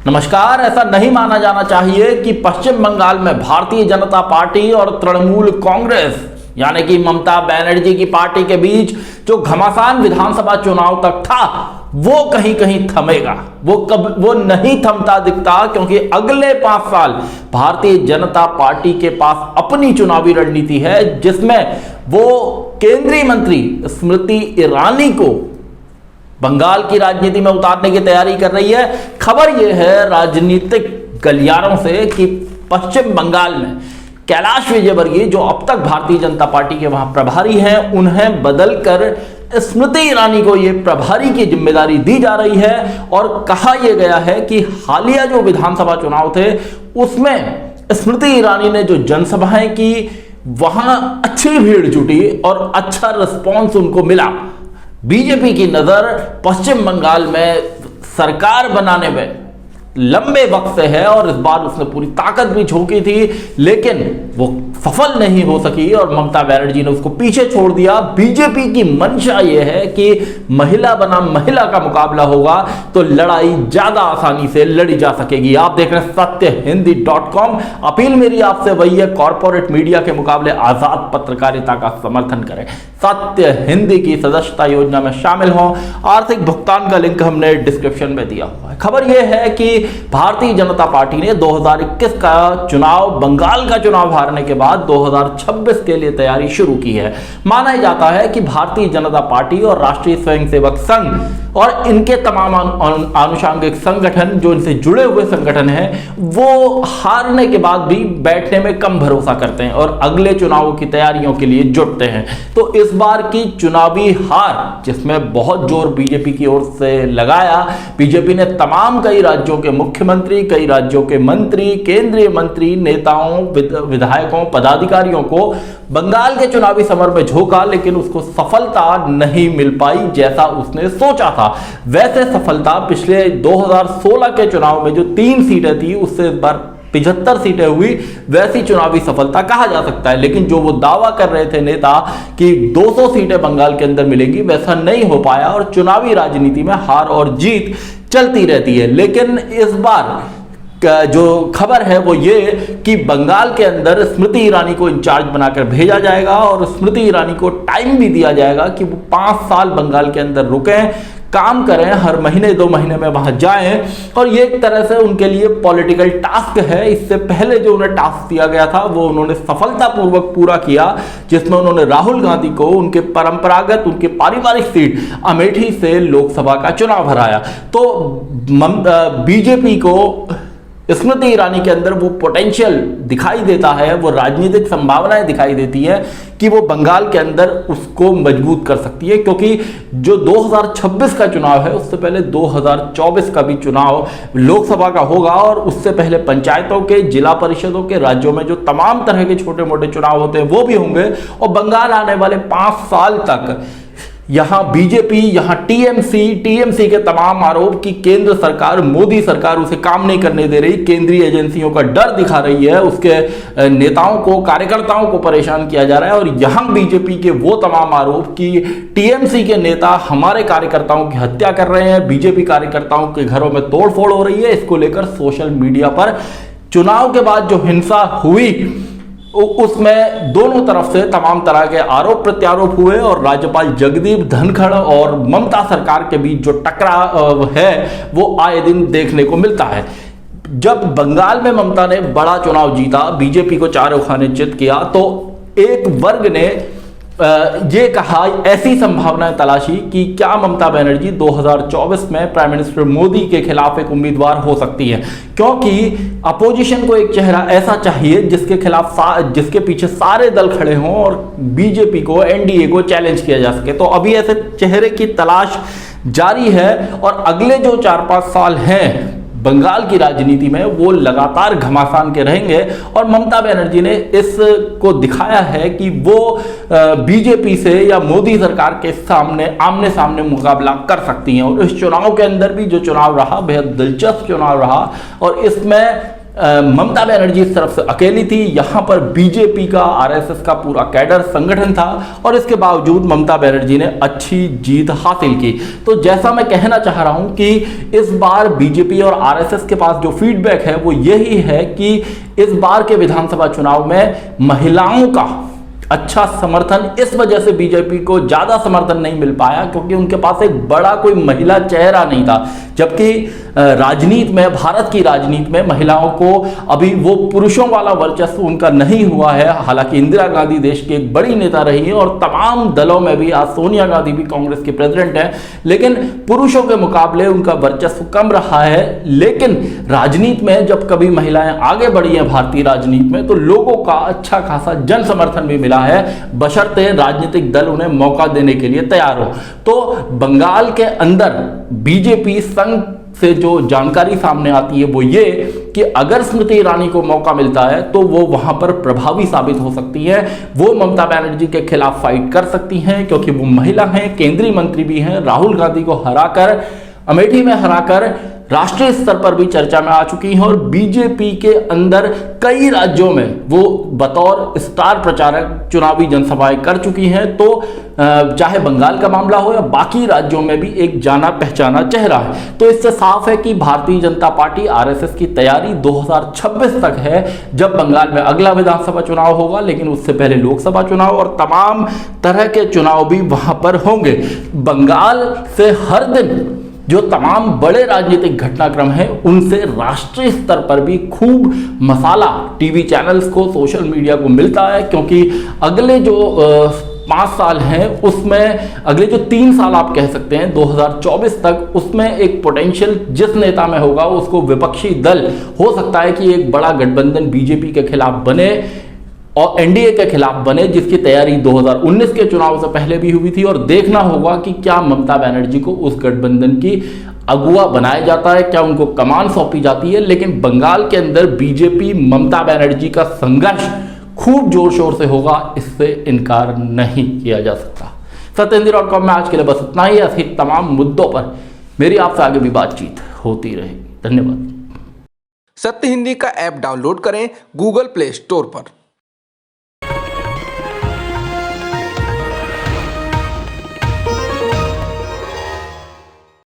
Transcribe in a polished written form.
नमस्कार। ऐसा नहीं माना जाना चाहिए कि पश्चिम बंगाल में भारतीय जनता पार्टी और तृणमूल कांग्रेस यानी कि ममता बनर्जी की पार्टी के बीच जो घमासान विधानसभा चुनाव तक था वो कहीं कहीं थमेगा। वो नहीं थमता दिखता, क्योंकि अगले 5 साल भारतीय जनता पार्टी के पास अपनी चुनावी रणनीति है, जिसमें वो केंद्रीय मंत्री स्मृति ईरानी को बंगाल की राजनीति में उतारने की तैयारी कर रही है। खबर यह है राजनीतिक गलियारों से कि पश्चिम बंगाल में कैलाश विजयवर्गीय, जो अब तक भारतीय जनता पार्टी के वहां प्रभारी हैं, उन्हें बदलकर स्मृति ईरानी को यह प्रभारी की जिम्मेदारी दी जा रही है। और कहा यह गया है कि हालिया जो विधानसभा चुनाव थे उसमें स्मृति ईरानी ने जो जनसभाएं की वहां अच्छी भीड़ जुटी और अच्छा रिस्पॉन्स उनको मिला। बीजेपी की नजर पश्चिम बंगाल में सरकार बनाने में लंबे वक्त से है और इस बार उसने पूरी ताकत भी झोंकी थी, लेकिन वो सफल नहीं हो सकी और ममता बनर्जी ने उसको पीछे छोड़ दिया। बीजेपी की मंशा यह है कि महिला बनाम महिला का मुकाबला होगा तो लड़ाई ज्यादा आसानी से लड़ी जा सकेगी। आप देख रहे हैं सत्यहिंदी.com। अपील मेरी आपसे वही है, कॉर्पोरेट मीडिया के मुकाबले आजाद पत्रकारिता का समर्थन करें। सत्य हिंदी की सदस्यता योजना में शामिल हों। आर्थिक भुगतान का लिंक हमने डिस्क्रिप्शन में दिया हुआ है। खबर यह है कि भारतीय जनता पार्टी ने 2021 का चुनाव, बंगाल का चुनाव हारने के बाद 2026 के लिए तैयारी शुरू की है। माना जाता है कि भारतीय जनता पार्टी और राष्ट्रीय स्वयंसेवक संघ और इनके तमाम आनुषंगिक संगठन, जो इनसे जुड़े हुए संगठन हैं, वो हारने के बाद भी बैठने में कम भरोसा करते हैं और अगले चुनावों की तैयारियों के लिए जुटते हैं। तो इस बार की चुनावी हार, जिसमें बहुत जोर बीजेपी की ओर से लगाया, बीजेपी ने तमाम कई राज्यों के मुख्यमंत्री, कई राज्यों के मंत्री, केंद्रीय मंत्री, नेताओं, विधायकों, पदाधिकारियों को बंगाल के चुनावी समर में झोंका, लेकिन उसको सफलता नहीं मिल पाई जैसा उसने सोचा था। वैसे सफलता पिछले 2016 के चुनाव में जो 3 सीटें थी उससे इस बार 75 सीटें हुई, वैसी चुनावी सफलता कहा जा सकता है। लेकिन जो वो दावा कर रहे थे नेता कि 200 सीटें बंगाल के अंदर मिलेंगी, वैसा नहीं हो पाया और चुनावी राजनीति में हार और जीत चलती रहती है। लेकिन इस बार जो खबर है वो ये कि बंगाल के अंदर स्मृति ईरानी को इंचार्ज बनाकर भेजा जाएगा और स्मृति ईरानी को टाइम भी दिया जाएगा कि वो 5 साल बंगाल के अंदर रुकें, काम करें, हर महीने 2 महीने में वहां जाएं। और ये एक तरह से उनके लिए पॉलिटिकल टास्क है। इससे पहले जो उन्हें टास्क दिया गया था वो उन्होंने सफलतापूर्वक पूरा किया, जिसमें उन्होंने राहुल गांधी को उनके परंपरागत, उनके पारिवारिक सीट अमेठी से लोकसभा का चुनाव हराया। तो बीजेपी को स्मृति ईरानी के अंदर वो पोटेंशियल दिखाई देता है, वो राजनीतिक संभावनाएं दिखाई देती है कि वो बंगाल के अंदर उसको मजबूत कर सकती है। क्योंकि जो 2026 का चुनाव है उससे पहले 2024 का भी चुनाव लोकसभा का होगा और उससे पहले पंचायतों के, जिला परिषदों के, राज्यों में जो तमाम तरह के छोटे मोटे चुनाव होते हैं वो भी होंगे। और बंगाल आने वाले 5 साल तक यहां बीजेपी, यहां टीएमसी के तमाम आरोप कि केंद्र सरकार, मोदी सरकार उसे काम नहीं करने दे रही, केंद्रीय एजेंसियों का डर दिखा रही है, उसके नेताओं को, कार्यकर्ताओं को परेशान किया जा रहा है। और यहां बीजेपी के वो तमाम आरोप कि टीएमसी के नेता हमारे कार्यकर्ताओं की हत्या कर रहे हैं, बीजेपी कार्यकर्ताओं के घरों में तोड़फोड़ हो रही है, इसको लेकर सोशल मीडिया पर चुनाव के बाद जो हिंसा हुई उसमें दोनों तरफ से तमाम तरह के आरोप प्रत्यारोप हुए और राज्यपाल जगदीप धनखड़ और ममता सरकार के बीच जो टकराव है वो आए दिन देखने को मिलता है। जब बंगाल में ममता ने बड़ा चुनाव जीता, बीजेपी को चारों खाने चित किया, तो एक वर्ग ने ये कहा, ऐसी संभावनाएं तलाशी कि क्या ममता बनर्जी 2024 में प्राइम मिनिस्टर मोदी के खिलाफ एक उम्मीदवार हो सकती है, क्योंकि अपोजिशन को एक चेहरा ऐसा चाहिए जिसके खिलाफ जिसके पीछे सारे दल खड़े हों और बीजेपी को, एनडीए को चैलेंज किया जा सके। तो अभी ऐसे चेहरे की तलाश जारी है और अगले जो 4-5 साल हैं बंगाल की राजनीति में वो लगातार घमासान के रहेंगे। और ममता बनर्जी ने इसको दिखाया है कि वो बीजेपी से या मोदी सरकार के सामने आमने सामने मुकाबला कर सकती हैं। और इस चुनाव के अंदर भी जो चुनाव रहा बेहद दिलचस्प चुनाव रहा और इसमें ममता बनर्जी इस तरफ से अकेली थी, यहां पर बीजेपी का, आरएसएस का पूरा कैडर संगठन था और इसके बावजूद ममता बनर्जी ने अच्छी जीत हासिल की। तो जैसा मैं कहना चाह रहा हूं कि इस बार बीजेपी और आरएसएस के पास जो फीडबैक है वो यही है कि इस बार के विधानसभा चुनाव में महिलाओं का अच्छा समर्थन, इस वजह से बीजेपी को ज्यादा समर्थन नहीं मिल पाया क्योंकि उनके पास एक बड़ा कोई महिला चेहरा नहीं था। जबकि राजनीति में, भारत की राजनीति में महिलाओं को अभी वो पुरुषों वाला वर्चस्व उनका नहीं हुआ है। हालांकि इंदिरा गांधी देश की एक बड़ी नेता रही है और तमाम दलों में भी, आज सोनिया गांधी भी कांग्रेस की प्रेसिडेंट है, लेकिन पुरुषों के मुकाबले उनका वर्चस्व कम रहा है। लेकिन राजनीति में जब कभी महिलाएं आगे बढ़ी हैं भारतीय राजनीति में, तो लोगों का अच्छा खासा जन समर्थन भी मिला है, बशर्ते राजनीतिक दल उन्हें मौका देने के लिए तैयार हो। तो बंगाल के अंदर बीजेपी संघ से जो जानकारी सामने आती है वो ये कि अगर स्मृति ईरानी को मौका मिलता है तो वो वहां पर प्रभावी साबित हो सकती है। वो ममता बनर्जी के खिलाफ फाइट कर सकती हैं क्योंकि वो महिला हैं, केंद्रीय मंत्री भी हैं, राहुल गांधी को हराकर, अमेठी में हराकर राष्ट्रीय स्तर पर भी चर्चा में आ चुकी हैं और बीजेपी के अंदर कई राज्यों में वो बतौर स्टार प्रचारक चुनावी जनसभाएं कर चुकी हैं। तो चाहे बंगाल का मामला हो या बाकी राज्यों में भी एक जाना पहचाना चेहरा है। तो इससे साफ है कि भारतीय जनता पार्टी, आरएसएस की तैयारी 2026 तक है, जब बंगाल में अगला विधानसभा चुनाव होगा, लेकिन उससे पहले लोकसभा चुनाव और तमाम तरह के चुनाव भी वहां पर होंगे। बंगाल से हर दिन जो तमाम बड़े राजनीतिक घटनाक्रम हैं उनसे राष्ट्रीय स्तर पर भी खूब मसाला टीवी चैनल्स को, सोशल मीडिया को मिलता है, क्योंकि अगले जो 5 साल हैं उसमें, अगले जो 3 साल आप कह सकते हैं 2024 तक, उसमें एक पोटेंशियल जिस नेता में होगा उसको विपक्षी दल हो सकता है कि एक बड़ा गठबंधन बीजेपी के खिलाफ बने और एनडीए के खिलाफ बने, जिसकी तैयारी 2019 के चुनाव से पहले भी हुई थी। और देखना होगा कि क्या ममता बनर्जी को उस गठबंधन की अगुवा बनाया जाता है, क्या उनको कमान सौंपी जाती है। लेकिन बंगाल के अंदर बीजेपी ममता बनर्जी का संघर्ष खूब जोर शोर से होगा, इससे इनकार नहीं किया जा सकता। सत्यहिंदी.com में आज के लिए बस इतना ही। ऐसे तमाम मुद्दों पर मेरी आपसे आगे भी बातचीत होती रहेगी। धन्यवाद। सत्य हिंदी का ऐप डाउनलोड करें गूगल प्ले स्टोर पर।